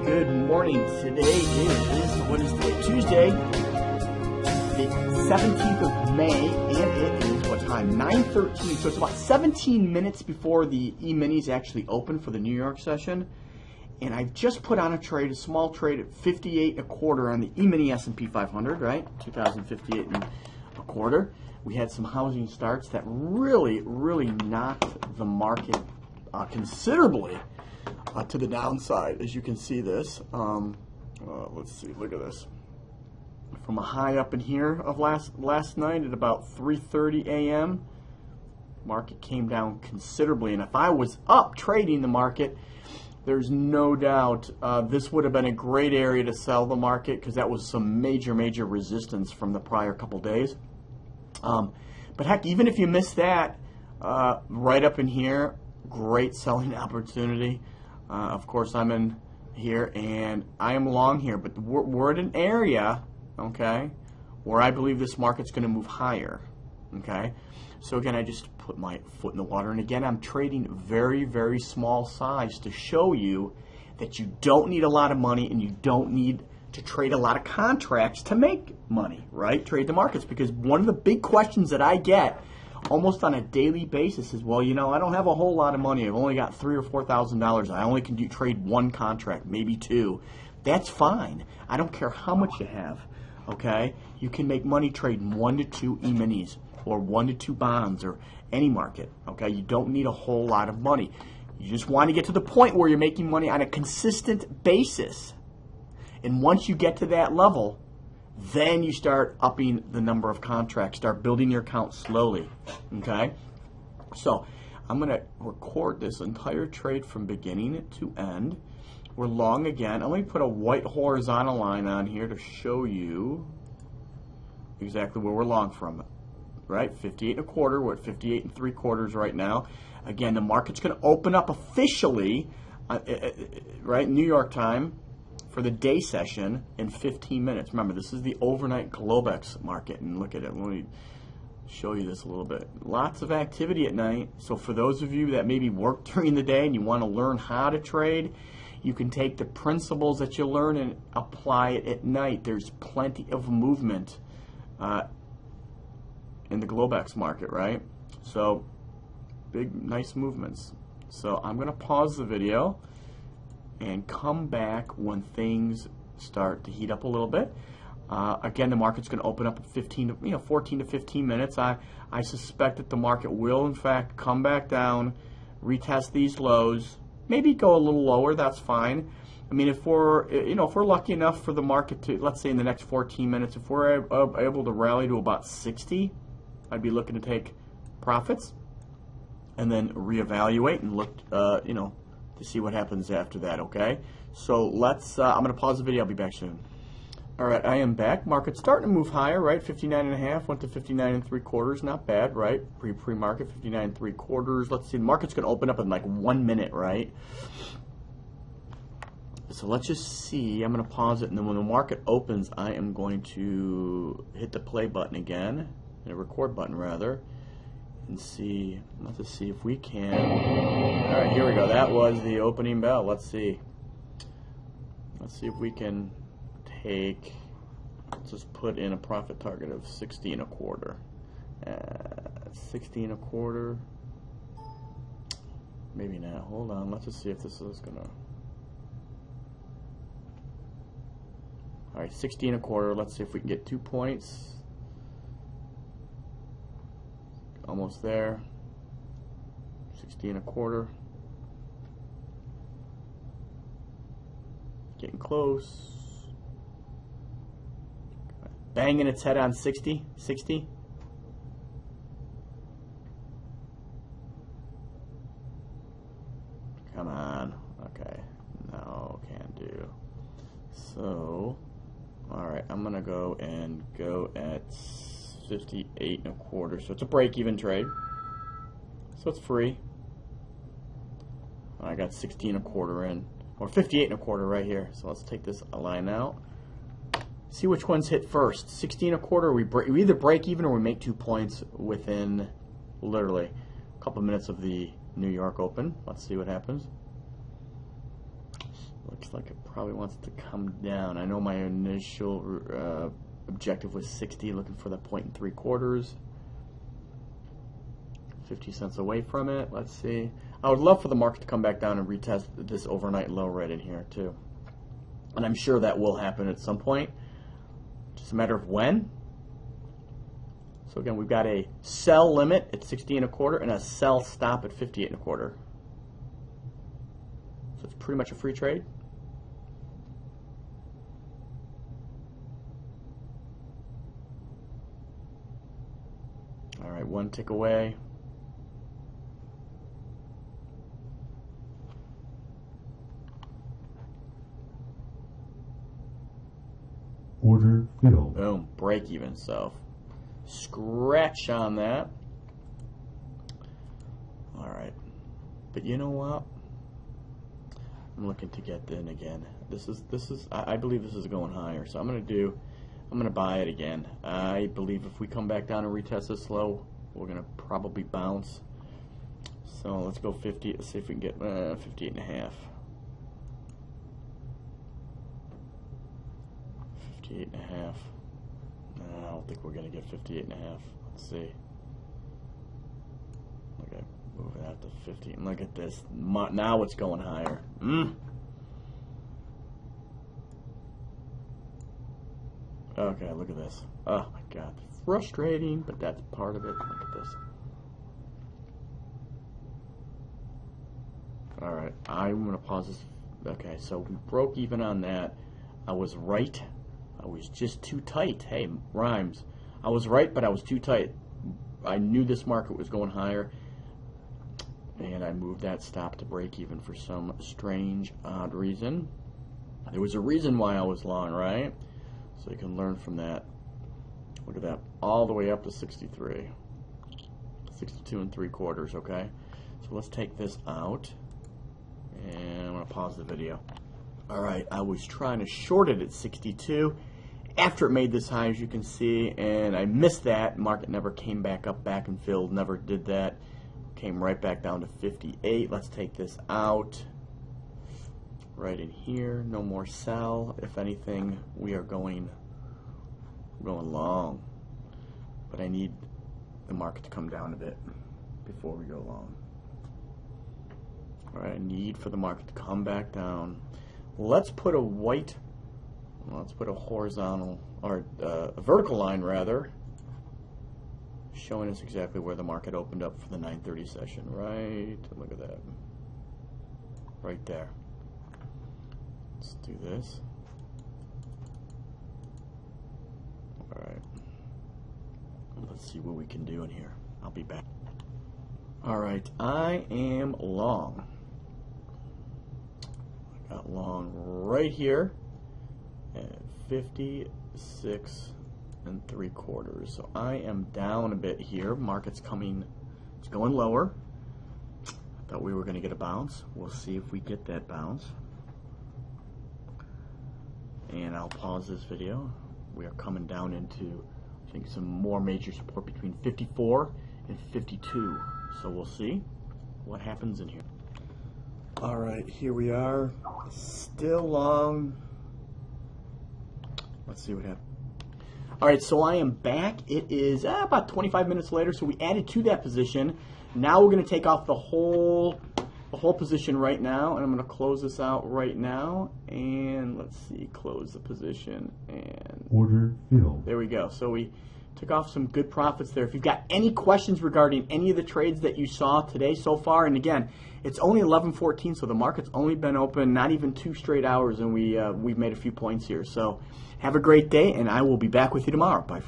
Good morning. Today is, what is today? Tuesday, the 17th of May, and it is what time? 9:13. So it's about 17 minutes before the E-Minis actually open for the New York session. And I've just put on a trade, a small trade at 58.25 on the E-Mini S&P 500, right? 2,058.25. We had some housing starts that really knocked the market considerably to the downside, as you can see this. Let's see, look at this. From a high up in here of last night at about 3:30 a.m., market came down considerably. And if I was up trading the market, there's no doubt this would have been a great area to sell the market, because that was some major resistance from the prior couple days. But heck, even if you miss that, right up in here, great selling opportunity. Of course, I'm in here, and I am long here, but we're at an area, okay, where I believe this market's going to move higher, okay? So again, I just put my foot in the water, and again, I'm trading very small size to show you that you don't need a lot of money, and you don't need to trade a lot of contracts to make money, right? Trade the markets, because one of the big questions that I get almost on a daily basis is, well, you know, I don't have a whole lot of money. I've only got $3,000 or $4,000. I only can trade one contract, maybe two. That's fine. I don't care how much you have, okay? You can make money trading 1 to 2 E-Minis or 1 to 2 bonds or any market, okay? You don't need a whole lot of money. You just want to get to the point where you're making money on a consistent basis. And once you get to that level, then you start upping the number of contracts, start building your account slowly, okay? So I'm going to record this entire trade from beginning to end. We're long again. I'm going to put a white horizontal line on here to show you exactly where we're long from, right? 58.25, we're at 58.75 right now. Again, the market's going to open up officially, right, New York time, for the day session in 15 minutes. Remember, this is the overnight Globex market, and look at it. Let me show you this a little bit. Lots of activity at night. So for those of you that maybe work during the day and you want to learn how to trade, you can take the principles that you learn and apply it at night. There's plenty of movement in the Globex market, right? So big, nice movements. So I'm going to pause the video and come back when things start to heat up a little bit. Again, the market's going to open up at 14 to 15 minutes. I suspect that the market will, in fact, come back down, retest these lows, maybe go a little lower. That's fine. I mean, if we're lucky enough for the market to, let's say in the next 14 minutes, if we're able to rally to about 60, I'd be looking to take profits and then reevaluate and look, to see what happens after that, okay? So let's, I'm going to pause the video. I'll be back soon. All right, I am back. Market's starting to move higher, right? 59.5 went to 59.75. Not bad, right? Pre-market, 59.75. Let's see. The market's going to open up in like 1 minute, right? So let's just see. I'm going to pause it, and then when the market opens, I am going to hit the play button again, the record button rather, and see. Let's see if we can. All right, here we go. That was the opening bell. Let's see. Let's see if we can take. Let's just put in a profit target of 60.25. 60.25. Maybe not. Hold on. Let's just see if this is gonna. All right, 60.25. Let's see if we can get 2 points. Almost there. 60.25. Getting close. Banging its head on 60. 60. Come on. Okay. No, can't do. So, alright, I'm going to go at 58.25. So it's a break-even trade. So it's free. I got 60.25 in, or 58.25 right here. So let's take this line out. See which ones hit first. 60.25. We either break even or we make 2 points within literally a couple minutes of the New York Open. Let's see what happens. Looks like it probably wants to come down. I know my initial objective was 60, looking for that 0.75. 50 cents away from it. Let's see. I would love for the market to come back down and retest this overnight low right in here too. And I'm sure that will happen at some point. Just a matter of when. So again, we've got a sell limit at 60.25 and a sell stop at 58.25. So it's pretty much a free trade. All right, one tick away. Order filled. Boom, break even. So scratch on that. All right, but you know what? I'm looking to get in again. This is. I believe this is going higher. So I'm gonna buy it again. I believe if we come back down and retest this low, we're gonna probably bounce. So let's go 50. Let's see if we can get 58.5. 58.5. No, I don't think we're gonna get 58.5. Let's see. Okay, move it out to 50. And look at this. Now it's going higher. Okay, look at this. Oh my God, frustrating, but that's part of it. Look at this. All right, I'm gonna pause this. Okay, so we broke even on that. I was right. I was just too tight. Hey, rhymes. I was right, but I was too tight. I knew this market was going higher, and I moved that stop to break even for some strange, odd reason. There was a reason why I was long, right? So you can learn from that. Look at that, all the way up to 63. 62.75, okay? So let's take this out, and I'm gonna pause the video. All right, I was trying to short it at 62 after it made this high, as you can see, and I missed that. Market never came back up, back and filled, never did that. Came right back down to 58. Let's take this out. Right in here, no more sell. If anything, we are going long. But I need the market to come down a bit before we go long. All right, I need for the market to come back down. Let's put a horizontal, or a vertical line rather, showing us exactly where the market opened up for the 9:30 session. Right, look at that, right there. Let's do this. All right, let's see what we can do in here. I'll be back. All right, I am long. I got long right here at 56.75. So I am down a bit here. Market's coming, it's going lower. I thought we were going to get a bounce. We'll see if we get that bounce. And I'll pause this video. We are coming down into, I think, some more major support between 54 and 52. So we'll see what happens in here. All right, here we are, still long. Let's see what happens. All right, so I am back. It is about 25 minutes later, so we added to that position. Now we're going to take off the whole position right now, and I'm going to close this out right now. And let's see, close the position, and order filled. There we go. So we took off some good profits there. If you've got any questions regarding any of the trades that you saw today so far, and again, it's only 11:14, so the market's only been open not even 2 straight hours, and we've made a few points here. So have a great day, and I will be back with you tomorrow. Bye.